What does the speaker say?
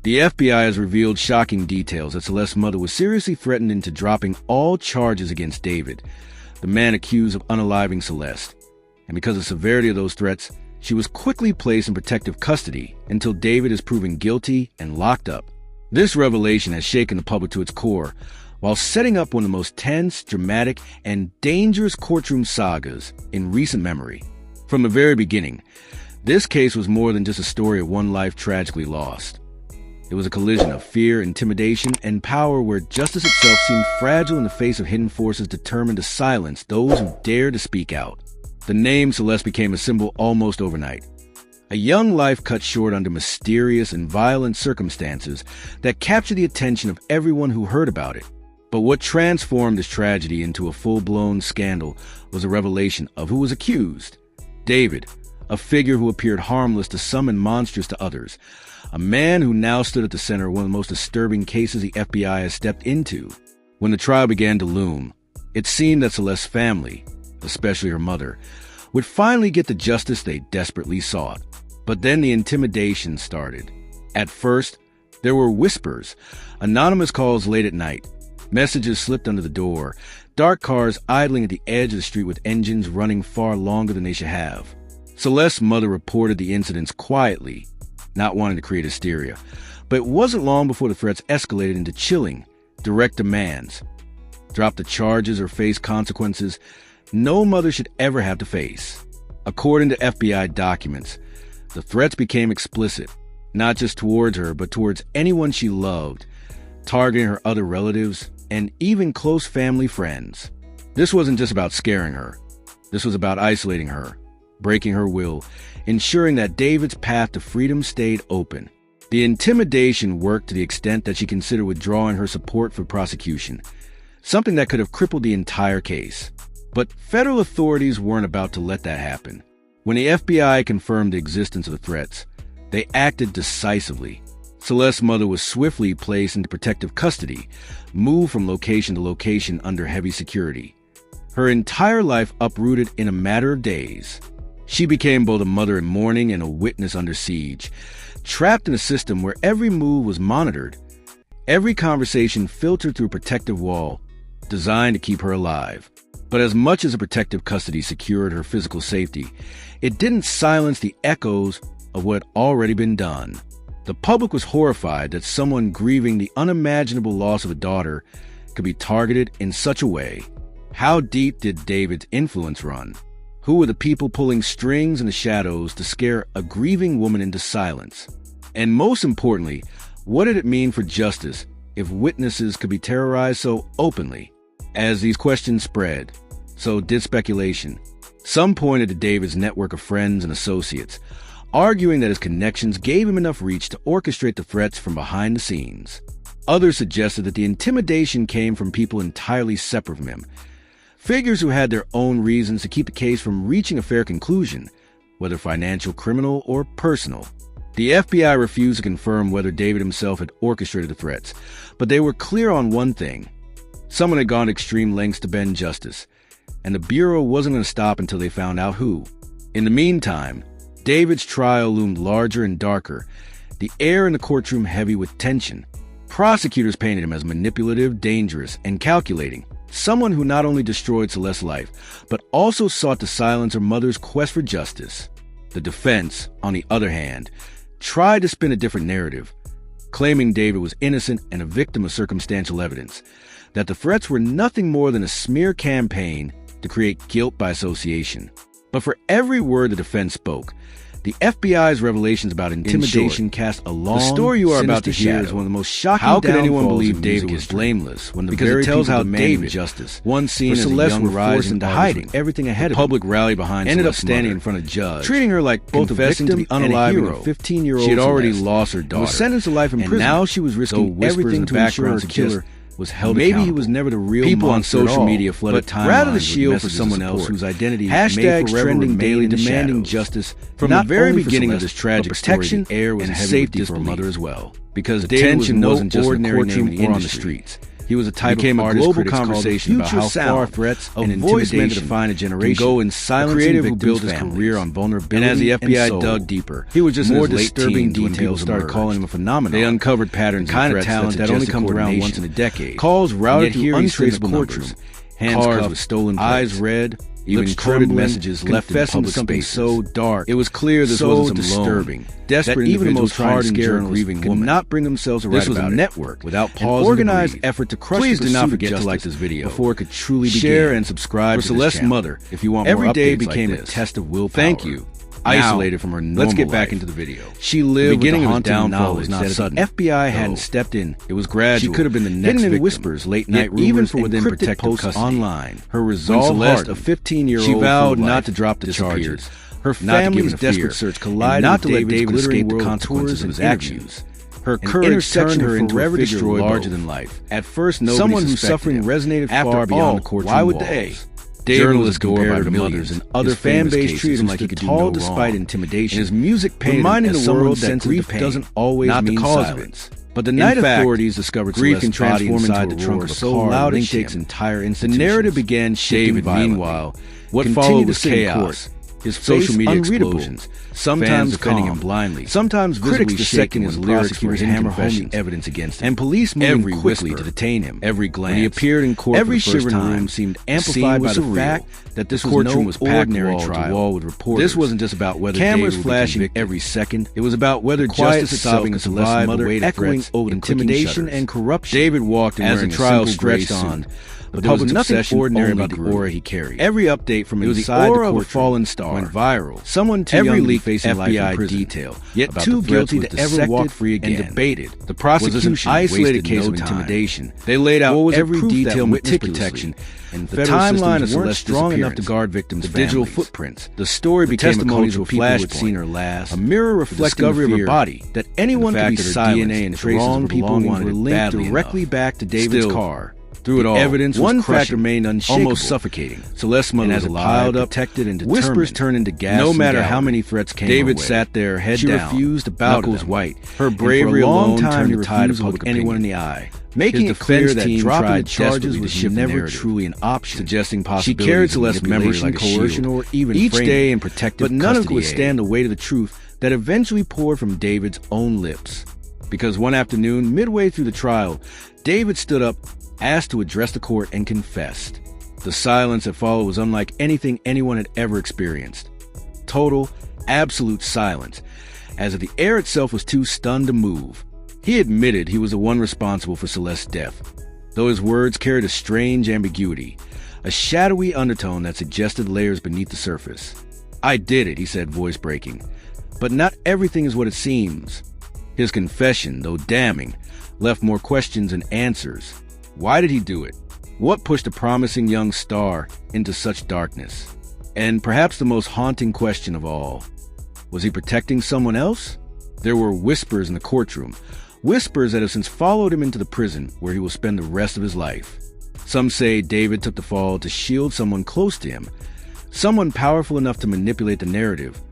The FBI has revealed shocking details that Celeste's mother was seriously threatened into dropping all charges against David, the man accused of unaliving Celeste. And because of the severity of those threats, she was quickly placed in protective custody until David is proven guilty and locked up. This revelation has shaken the public to its core, while setting up one of the most tense, dramatic, and dangerous courtroom sagas in recent memory. From the very beginning, this case was more than just a story of one life tragically lost. It was a collision of fear, intimidation, and power where justice itself seemed fragile in the face of hidden forces determined to silence those who dared to speak out. The name Celeste became a symbol almost overnight. A young life cut short under mysterious and violent circumstances that captured the attention of everyone who heard about it. But what transformed this tragedy into a full-blown scandal was a revelation of who was accused. David, a figure who appeared harmless to some and monstrous to others. A man who now stood at the center of one of the most disturbing cases the FBI has stepped into. When the trial began to loom, it seemed that Celeste's family, especially her mother, would finally get the justice they desperately sought. But then the intimidation started. At first, there were whispers, anonymous calls late at night, messages slipped under the door, dark cars idling at the edge of the street with engines running far longer than they should have. Celeste's mother reported the incidents quietly, not wanting to create hysteria. But it wasn't long before the threats escalated into chilling, direct demands. Drop the charges or face consequences no mother should ever have to face. According to FBI documents, the threats became explicit, not just towards her, but towards anyone she loved, targeting her other relatives and even close family friends. This wasn't just about scaring her. This was about isolating her, breaking her will, ensuring that David's path to freedom stayed open. The intimidation worked to the extent that she considered withdrawing her support for prosecution, something that could have crippled the entire case. But federal authorities weren't about to let that happen. When the FBI confirmed the existence of the threats, they acted decisively. Celeste's mother was swiftly placed into protective custody, moved from location to location under heavy security. Her entire life uprooted in a matter of days. She became both a mother in mourning and a witness under siege, trapped in a system where every move was monitored, every conversation filtered through a protective wall designed to keep her alive. But as much as a protective custody secured her physical safety, it didn't silence the echoes of what had already been done. The public was horrified that someone grieving the unimaginable loss of a daughter could be targeted in such a way. How deep did David's influence run? Who were the people pulling strings in the shadows to scare a grieving woman into silence? And most importantly, what did it mean for justice if witnesses could be terrorized so openly? As these questions spread, so did speculation. Some pointed to David's network of friends and associates, arguing that his connections gave him enough reach to orchestrate the threats from behind the scenes. Others suggested that the intimidation came from people entirely separate from him, figures who had their own reasons to keep the case from reaching a fair conclusion, whether financial, criminal, or personal. The FBI refused to confirm whether David himself had orchestrated the threats, but they were clear on one thing. Someone had gone to extreme lengths to bend justice, and the Bureau wasn't going to stop until they found out who. In the meantime, David's trial loomed larger and darker, the air in the courtroom heavy with tension. Prosecutors painted him as manipulative, dangerous, and calculating, someone who not only destroyed Celeste's life, but also sought to silence her mother's quest for justice. The defense, on the other hand, tried to spin a different narrative, claiming David was innocent and a victim of circumstantial evidence, that the threats were nothing more than a smear campaign to create guilt by association. But for every word the defense spoke, the FBI's revelations about intimidation cast a long, the story you are about to hear is one of the most shocking. How could anyone believe David was blameless when the because it tells how David justice, one scene as Celeste were forced into hiding, everything ahead of public rally behind, ended up standing in front of a judge, treating her like both a victim and unaliving a 15-year-old. She had already lost her daughter, was sentenced to life in prison, and now she was risking everything to ensure her killer was held accountable. Maybe he was never the real people on social media flooded timelines rather the shield for someone else whose identity hashtags trending daily demanding justice from the very beginning of this tragic protection story, the air was and safety for her mother as well, because attention wasn't just in the courtroom or on the streets. He was a type of global conversation about how far threats and intimidation to define a generation can go in silencing creative who built his career on vulnerability. And as the FBI dug deeper, he was just more disturbing details started calling him a phenomenon. They uncovered patterns kind of talent that only comes around once in a decade. Calls routed through untraceable numbers, hands cuffed with stolen eyes red, even coded messages left in public something spaces. So dark, it was clear this wasn't some disturbing, desperate, even the most hard-and grieving woman could not bring themselves to write about it. This was a network without pause, an organized effort to crush. Please do not forget to like this video before it could truly begin. Share and subscribe for Celeste's mother if you want more updates. Every day became a test of willpower. Thank you. Isolated from her normal Let's get back into the video. She lived the beginning with the downfall was not sudden. FBI hadn't stepped in. It was gradual. She could have been the next victim. In whispers, late night rumors, even for within protective posts online. Her resolve Celeste, a 15-year-old, she vowed not to drop the charges. Her family's desperate search collided not to let David escape the consequences of his actions. Her courage turned her into a figure larger than life. At first, someone whose suffering resonated far beyond the courtroom walls. Why would they? Journalists compared to mothers and other fan base treated him like he could do no wrong. Despite intimidation, and his music reminding the world that grief doesn't always mean silence. But the night authorities discovered grief can transform inside the trunk of a so loud it shakes entire institutions. The narrative began shifting. Meanwhile, what followed was chaos. His social media explosions, sometimes defending him blindly, sometimes visibly shaking his lyrics for hammer home evidence against him, and police moving quickly to detain him. Every glance, when he appeared in court, every shivering room seemed amplified by the fact that this courtroom was ordinary trial with reporters. This wasn't just about whether cameras flashing every second. It was about whether justice itself could survive the weight of threats, intimidation, and corruption. David walked as the trial stretched on. The public's nothing ordinary about the aura he carried. Every update from inside the aura of a fallen star went viral. Someone too young to be facing life in prison, detail, yet too guilty to ever walk free again. And debated. The prosecution isolated case of intimidation. They laid out every detail meticulously. And the timeline of Celeste strong enough to guard victims' digital footprints. The story became a cultural flashpoint. Seen her last. A mirror reflecting the fear of her body that anyone could be silenced. DNA and traces of people were linked directly back to David's car. Through it all, evidence one fact remained unshakable, almost suffocating. Celeste's mother was piled up, protected, and determined. Whispers turned into gas. No matter how many threats came David sat there, head down. She refused to bow to them. White. Her bravery alone turned the tide of public anyone in the eye, making it clear that dropping the charges was never truly an option. Suggesting possibility. She carried Celeste's memory like coercion or even each day in protective custody. But none of it could withstand the weight of the truth that eventually poured from David's own lips. Because one afternoon, midway through the trial, David stood up, asked to address the court, and confessed. The silence that followed was unlike anything anyone had ever experienced. Total, absolute silence, as if the air itself was too stunned to move. He admitted he was the one responsible for Celeste's death, though his words carried a strange ambiguity, a shadowy undertone that suggested layers beneath the surface. "I did it," he said, voice breaking. "But not everything is what it seems." His confession, though damning, left more questions than answers. Why did he do it? What pushed a promising young star into such darkness? And perhaps the most haunting question of all, was he protecting someone else? There were whispers in the courtroom, whispers that have since followed him into the prison where he will spend the rest of his life. Some say David took the fall to shield someone close to him, someone powerful enough to manipulate the narrative,